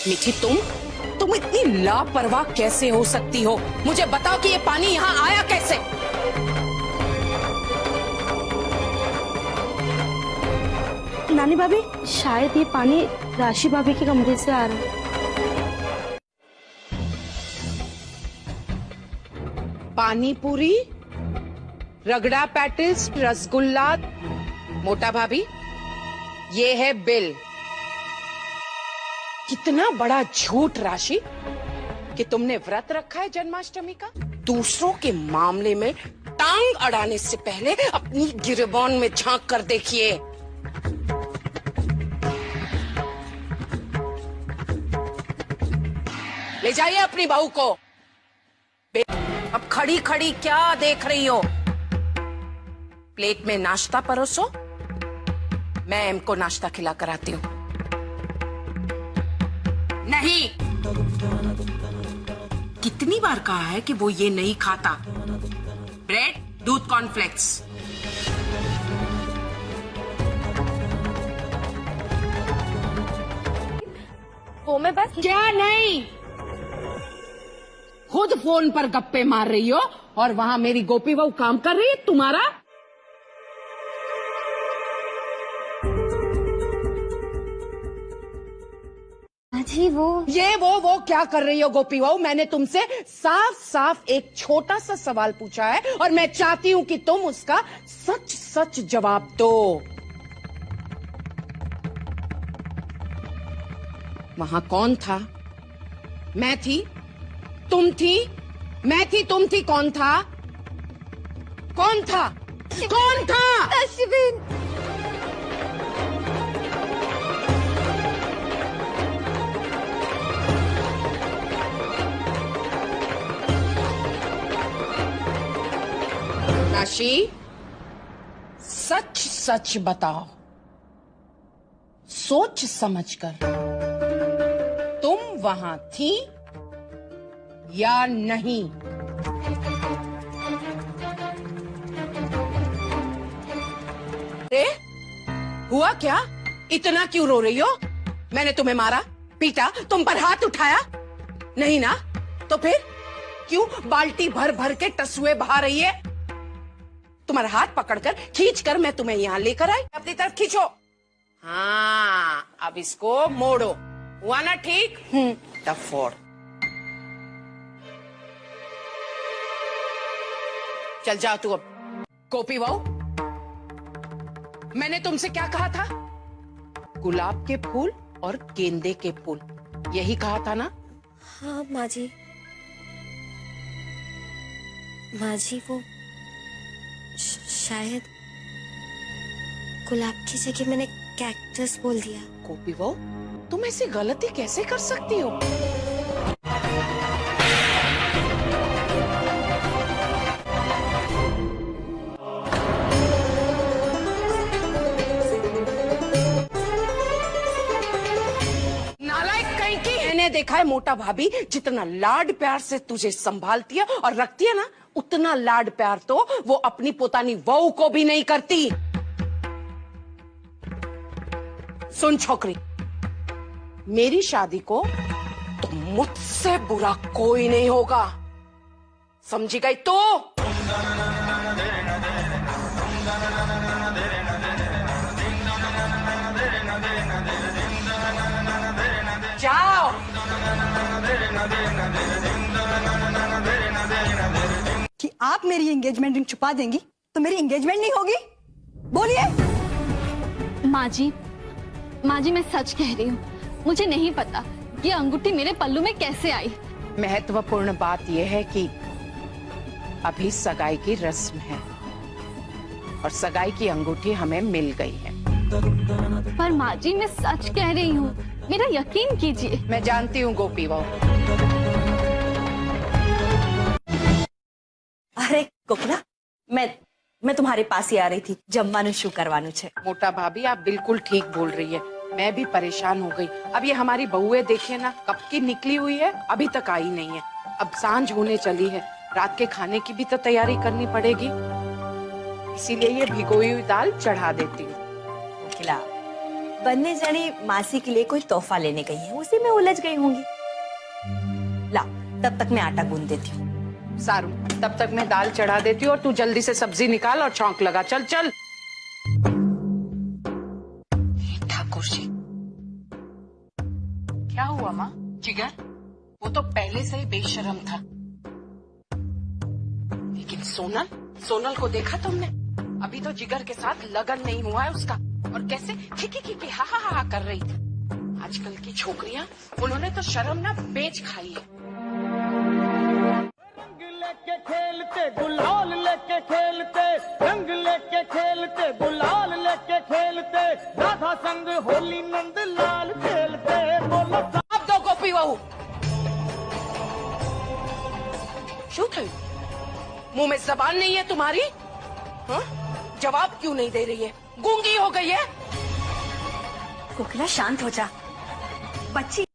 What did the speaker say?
मीठी तुम इतनी लापरवाह कैसे हो सकती हो? मुझे बताओ कि ये पानी यहाँ आया कैसे? नानी भाभी, शायद ये पानी राशि भाभी के कमरे से आ रहा है। पानी पूरी, रगड़ा पैटिस, रसगुल्ला। मोटा भाभी, ये है बिल। कितना बड़ा झूठ राशि कि तुमने व्रत रखा है जन्माष्टमी का। दूसरों के मामले में टांग अड़ाने से पहले अपनी गिरबान में झांक कर देखिए। ले जाइए अपनी बहू को। अब खड़ी खड़ी क्या देख रही हो? प्लेट में नाश्ता परोसो, मैं इनको नाश्ता खिला कर आती हूँ। नहीं, कितनी बार कहा है कि वो ये नहीं खाता। ब्रेड, दूध, कॉर्नफ्लेक्स। वो मैं बस क्या नहीं? खुद फोन पर गप्पे मार रही हो और वहां मेरी गोपी बहू काम कर रही है तुम्हारा। जी वो क्या कर रही हो गोपी बहू? मैंने तुमसे साफ साफ एक छोटा सा सवाल पूछा है और मैं चाहती हूं कि तुम उसका सच सच जवाब दो। वहां कौन था? मैं थी? तुम थी? मैं थी, तुम थी, कौन था? कौन था? कौन था? अश्विन। राशि, सच सच बताओ, सोच समझकर, तुम वहां थी या नहीं? अरे हुआ क्या? इतना क्यों रो रही हो? मैंने तुम्हें मारा, पीटा, तुम पर हाथ उठाया? नहीं ना? तो फिर क्यों बाल्टी भर भर के टसुए बहा रही है? तुम्हारा हाथ पकड़कर खींचकर मैं तुम्हें यहां लेकर आई। अपनी तरफ खींचो। हाँ, अब इसको मोड़ो। हुआ ना ठीक? तब फोड़। चल जाओ तू अब। गोपी बहू, मैंने तुमसे क्या कहा था? गुलाब के फूल और गेंदे के फूल, यही कहा था ना? हाँ माँ जी। माँ जी, वो शायद गुलाब की जगह मैंने कैक्टस बोल दिया। गोपी बहू, तुम ऐसी गलती कैसे कर सकती हो? नालायक कहीं की। मैंने देखा है मोटा भाभी जितना लाड प्यार से तुझे संभालती है और रखती है ना, उतना लाड प्यार तो वो अपनी पोतानी बहू को भी नहीं करती। सुन छोकरी, मेरी शादी को तो मुझसे बुरा कोई नहीं होगा, समझी गई तो? जाओ। कि आप मेरी एंगेजमेंट रिंग छुपा देंगी तो मेरी एंगेजमेंट नहीं होगी? बोलिए। माँ जी मैं सच कह रही हूँ, मुझे नहीं पता ये अंगूठी मेरे पल्लू में कैसे आई। महत्वपूर्ण बात यह है कि अभी सगाई की रस्म है और सगाई की अंगूठी हमें मिल गई है। पर माँ जी मैं सच कह रही हूँ, मेरा यकीन कीजिए। मैं जानती हूँ गोपी बहू। अरे कोकिला, मैं तुम्हारे पास ही आ रही थी, जमवानु शू करवानु छे। मोटा भाभी, आप बिल्कुल ठीक बोल रही है, मैं भी परेशान हो गई। अब ये हमारी बहुएं देखिए ना, कब की निकली हुई है, अभी तक आई नहीं है। अब सांझ होने चली है, रात के खाने की भी तो तैयारी करनी पड़ेगी, इसीलिए ये भिगोई हुई दाल चढ़ा देती हूँ। कोकिला, बनने जानी मासी के लिए कोई तोहफा लेने गई है, उसी में उलझ गई होंगी। ला, तब तक मैं आटा गूंद देती हूँ। सारू, तब तक मैं दाल चढ़ा देती हूँ और तू जल्दी से सब्जी निकाल और छौंक लगा। चल चल। ठाकुर जी, क्या हुआ माँ? जिगर, वो तो पहले से ही बेशर्म था, लेकिन सोनल, सोनल को देखा तुमने? अभी तो जिगर के साथ लगन नहीं हुआ है उसका, और कैसे खिकी खिकी हा हा हा कर रही थी। आजकल की छोकरियां, उन्होंने तो शर्म ना बेच खाई है। रंग लेके खेलते, गुलाल लेके खेलते, रंग लेके खेलते, गुलाल लेके खेलते, राधा संग होली नंद लाल खेलते। बोलो अब दो गोपी बहू, शू थयु? मुंह में जबान नहीं है तुम्हारी? हाँ? जवाब क्यों नहीं दे रही है? गूंगी हो गई है? कोकिला शांत हो जा, बच्ची